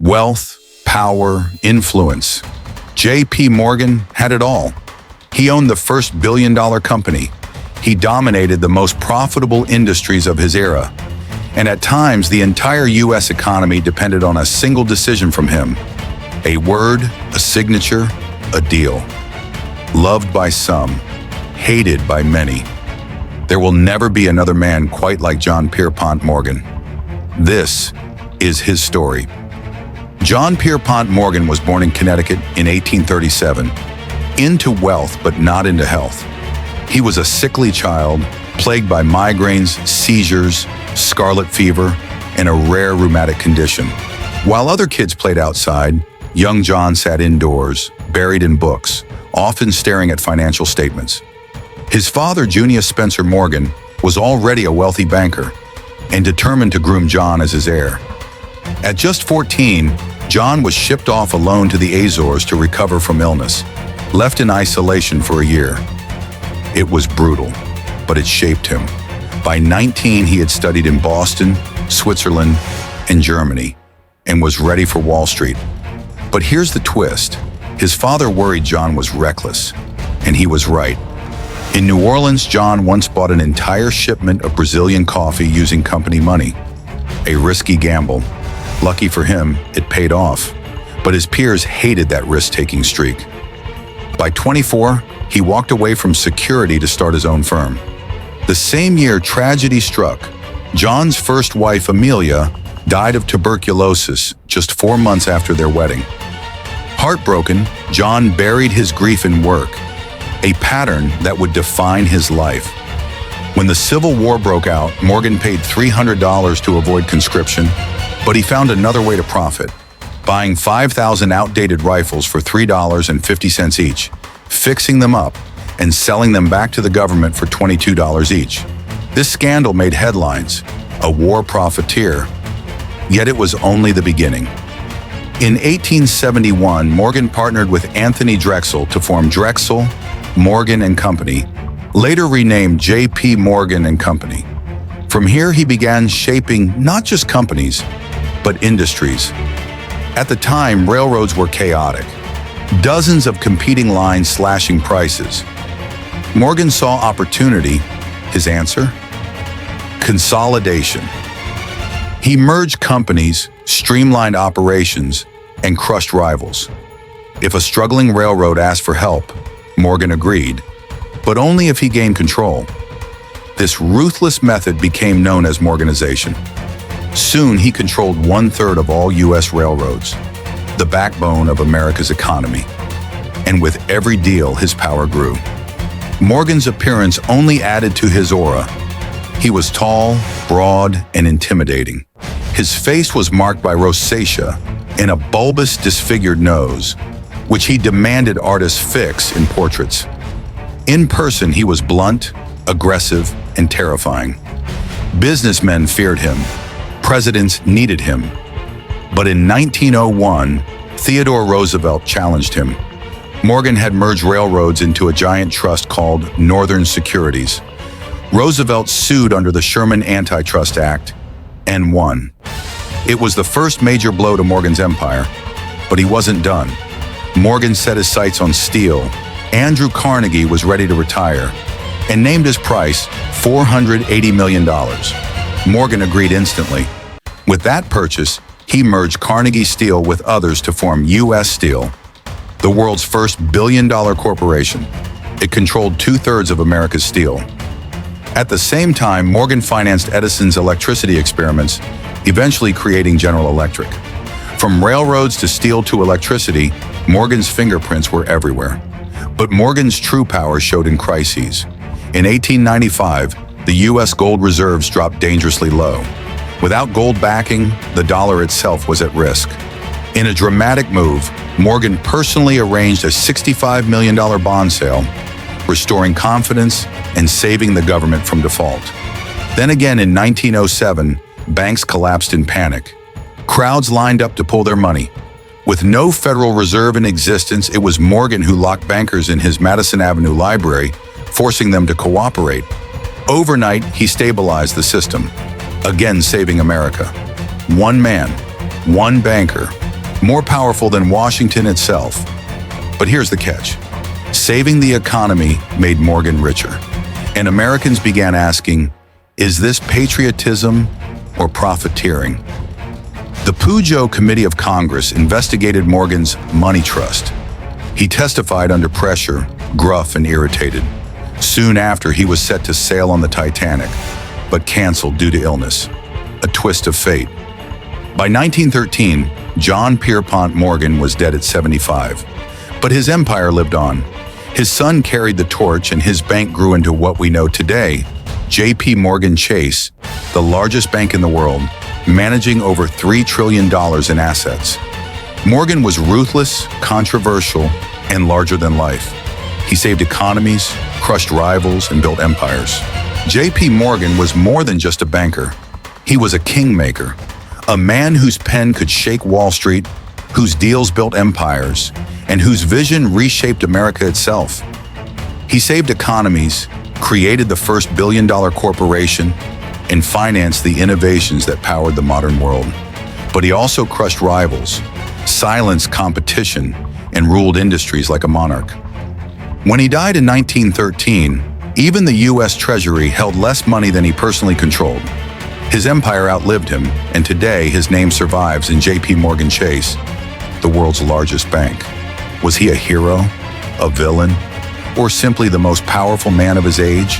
Wealth, power, influence. J.P. Morgan had it all. He owned the first billion-dollar company. He dominated the most profitable industries of his era. And at times, the entire U.S. economy depended on a single decision from him. A word, a signature, a deal. Loved by some, hated by many. There will never be another man quite like John Pierpont Morgan. This is his story. John Pierpont Morgan was born in Connecticut in 1837, into wealth but not into health. He was a sickly child, plagued by migraines, seizures, scarlet fever, and a rare rheumatic condition. While other kids played outside, young John sat indoors, buried in books, often staring at financial statements. His father, Junius Spencer Morgan, was already a wealthy banker and determined to groom John as his heir. At just 14, John was shipped off alone to the Azores to recover from illness, left in isolation for a year. It was brutal, but it shaped him. By 19, he had studied in Boston, Switzerland, and Germany, and was ready for Wall Street. But here's the twist. His father worried John was reckless, and he was right. In New Orleans, John once bought an entire shipment of Brazilian coffee using company money. A risky gamble. Lucky for him, it paid off. But his peers hated that risk-taking streak. By 24, he walked away from security to start his own firm. The same year tragedy struck. John's first wife, Amelia, died of tuberculosis just 4 months after their wedding. Heartbroken, John buried his grief in work, a pattern that would define his life. When the Civil War broke out, Morgan paid $300 to avoid conscription, but he found another way to profit, buying 5,000 outdated rifles for $3.50 each, fixing them up, and selling them back to the government for $22 each. This scandal made headlines, a war profiteer, yet it was only the beginning. In 1871, Morgan partnered with Anthony Drexel to form Drexel, Morgan and Company, later renamed J.P. Morgan and Company. From here, he began shaping not just companies, but industries. At the time, railroads were chaotic. Dozens of competing lines slashing prices. Morgan saw opportunity. His answer? Consolidation. He merged companies, streamlined operations, and crushed rivals. If a struggling railroad asked for help, Morgan agreed, but only if he gained control. This ruthless method became known as Morganization. Soon, he controlled 1/3 of all U.S. railroads, the backbone of America's economy. And with every deal, his power grew. Morgan's appearance only added to his aura. He was tall, broad, and intimidating. His face was marked by rosacea and a bulbous, disfigured nose, which he demanded artists fix in portraits. In person, he was blunt, aggressive, and terrifying. Businessmen feared him. Presidents needed him. But in 1901, Theodore Roosevelt challenged him. Morgan had merged railroads into a giant trust called Northern Securities. Roosevelt sued under the Sherman Antitrust Act and won. It was the first major blow to Morgan's empire, but he wasn't done. Morgan set his sights on steel. Andrew Carnegie was ready to retire and named his price $480 million. Morgan agreed instantly. With that purchase, he merged Carnegie Steel with others to form U.S. Steel, the world's first billion-dollar corporation. It controlled 2/3 of America's steel. At the same time, Morgan financed Edison's electricity experiments, eventually creating General Electric. From railroads to steel to electricity, Morgan's fingerprints were everywhere. But Morgan's true power showed in crises. In 1895, the U.S. gold reserves dropped dangerously low. Without gold backing, the dollar itself was at risk. In a dramatic move, Morgan personally arranged a $65 million bond sale, restoring confidence and saving the government from default. Then again in 1907, banks collapsed in panic. Crowds lined up to pull their money. With no Federal Reserve in existence, it was Morgan who locked bankers in his Madison Avenue library, forcing them to cooperate. Overnight, he stabilized the system, again saving America. One man, one banker, more powerful than Washington itself. But here's the catch. Saving the economy made Morgan richer, and Americans began asking, is this patriotism or profiteering? The Peugeot Committee of Congress investigated Morgan's money trust. He testified under pressure, gruff and irritated. Soon after, he was set to sail on the Titanic, but canceled due to illness, a twist of fate. By 1913, John Pierpont Morgan was dead at 75, but his empire lived on. His son carried the torch and his bank grew into what we know today, J.P. Morgan Chase, the largest bank in the world, managing over $3 trillion in assets. Morgan was ruthless, controversial, and larger than life. He saved economies, crushed rivals, and built empires. J.P. Morgan was more than just a banker. He was a kingmaker, a man whose pen could shake Wall Street, whose deals built empires, and whose vision reshaped America itself. He saved economies, created the first billion-dollar corporation, and financed the innovations that powered the modern world. But he also crushed rivals, silenced competition, and ruled industries like a monarch. When he died in 1913, even the U.S. Treasury held less money than he personally controlled. His empire outlived him, and today his name survives in J.P. Morgan Chase, the world's largest bank. Was he a hero, a villain, or simply the most powerful man of his age?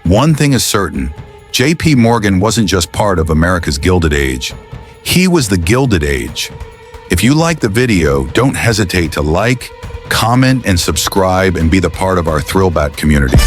One thing is certain, J.P. Morgan wasn't just part of America's Gilded Age. He was the Gilded Age. If you like the video, don't hesitate to like, comment, and subscribe and be the part of our thrillbytt community.